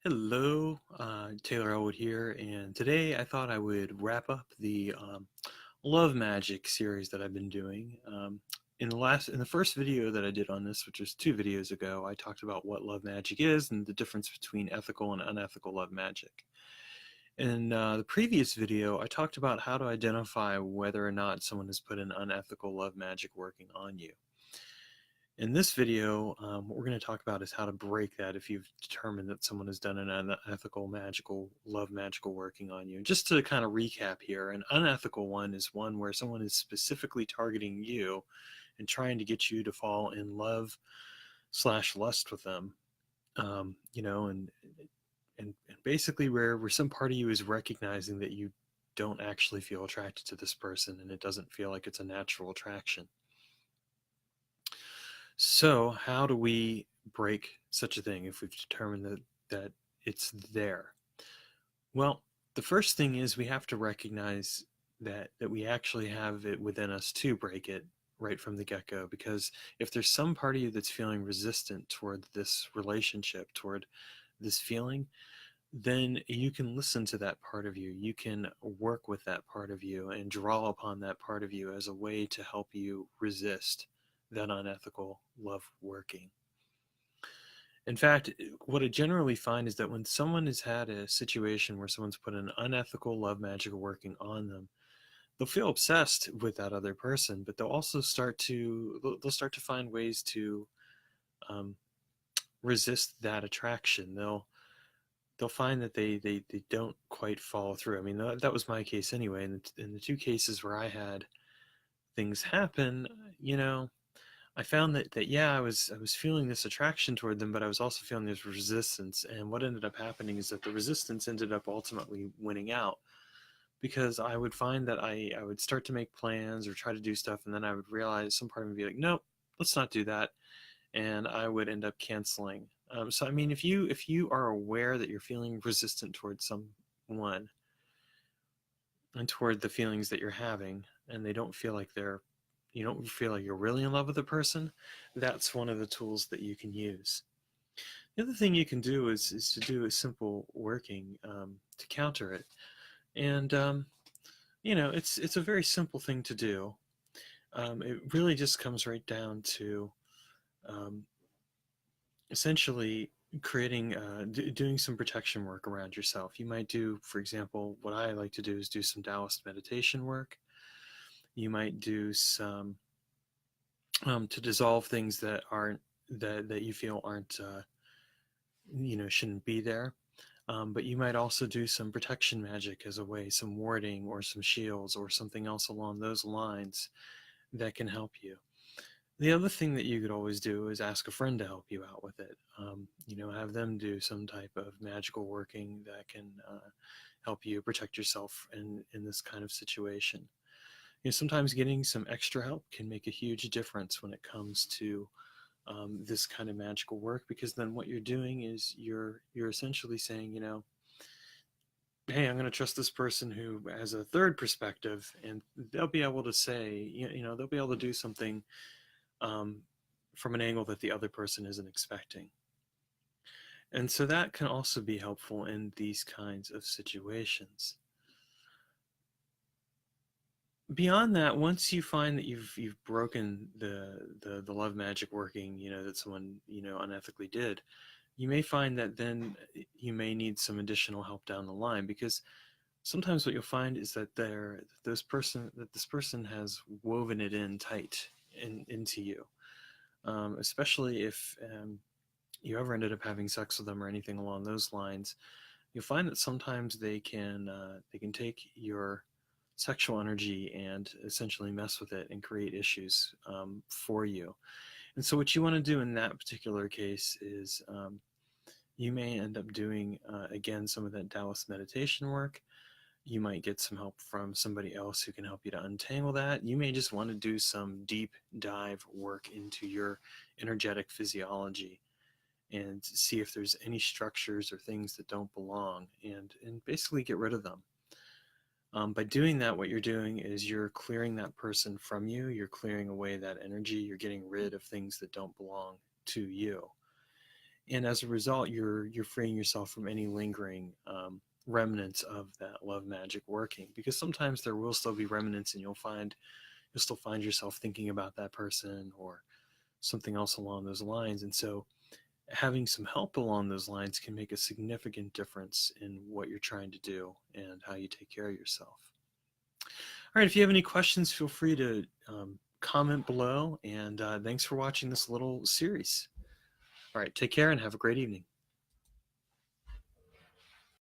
Hello, Taylor Elwood here, and today I thought I would wrap up the love magic series that I've been doing. In the first video that I did on this, which was 2 videos ago, I talked about what love magic is and the difference between ethical and unethical love magic. In the previous video, I talked about how to identify whether or not someone has put an unethical love magic working on you. In this video, what we're going to talk about is how to break that if you've determined that someone has done an unethical, magical, love magical working on you. Just to kind of recap here, an unethical one is one where someone is specifically targeting you and trying to get you to fall in love slash lust with them. And basically where some part of you is recognizing that you don't actually feel attracted to this person and it doesn't feel like it's a natural attraction. So how do we break such a thing if we've determined that it's there? Well, the first thing is we have to recognize that we actually have it within us to break it right from the get-go, because if there's some part of you that's feeling resistant toward this relationship, toward this feeling, then you can listen to that part of you. You can work with that part of you and draw upon that part of you as a way to help you resist that unethical love working. In fact, what I generally find is that when someone has had a situation where someone's put an unethical love magic working on them, they'll feel obsessed with that other person, but they'll also start to find ways to um, resist that attraction. They'll find that they don't quite follow through. I mean, that was my case anyway. In the 2 cases where I had things happen, you know, I found that yeah, I was feeling this attraction toward them, but I was also feeling this resistance. And what ended up happening is that the resistance ended up ultimately winning out, because I would find that I would start to make plans or try to do stuff, and then I would realize some part of me would be like, nope, let's not do that, and I would end up canceling. So I mean, if you are aware that you're feeling resistant towards someone and toward the feelings that you're having, and they don't feel like they're you don't feel like you're really in love with the person, that's one of the tools that you can use. The other thing you can do is to do a simple working to counter it. And it's a very simple thing to do. It really just comes right down to um, essentially creating doing some protection work around yourself. You might do, for example, what I like to do is do some Taoist meditation work. You might do some to dissolve things that aren't that you feel aren't shouldn't be there. But you might also do some protection magic as a way, some warding or some shields or something else along those lines that can help you. The other thing that you could always do is ask a friend to help you out with it. Have them do some type of magical working that can help you protect yourself in this kind of situation. Sometimes getting some extra help can make a huge difference when it comes to this kind of magical work, because then what you're doing is you're essentially saying, hey, I'm going to trust this person who has a third perspective, and they'll be able to say, they'll be able to do something um, from an angle that the other person isn't expecting. And so that can also be helpful in these kinds of situations. Beyond that, once you find that you've broken the love magic working, that someone unethically did, you may find that then you may need some additional help down the line, because sometimes what you'll find is that this person has woven it in tight into you, especially if you ever ended up having sex with them or anything along those lines. You'll find that sometimes they can take your sexual energy and essentially mess with it and create issues for you. And so what you want to do in that particular case is you may end up doing, again, some of that Taoist meditation work. You might get some help from somebody else who can help you to untangle that. You may just want to do some deep dive work into your energetic physiology and see if there's any structures or things that don't belong, and basically get rid of them. By doing that, what you're doing is you're clearing that person from you. You're clearing away that energy. You're getting rid of things that don't belong to you. And as a result, you're freeing yourself from any lingering remnants of that love magic working, because sometimes there will still be remnants, and you'll still find yourself thinking about that person or something else along those lines. And so having some help along those lines can make a significant difference in what you're trying to do and how you take care of yourself. All right, if you have any questions, feel free to comment below, and thanks for watching this little series. All right, take care and have a great evening.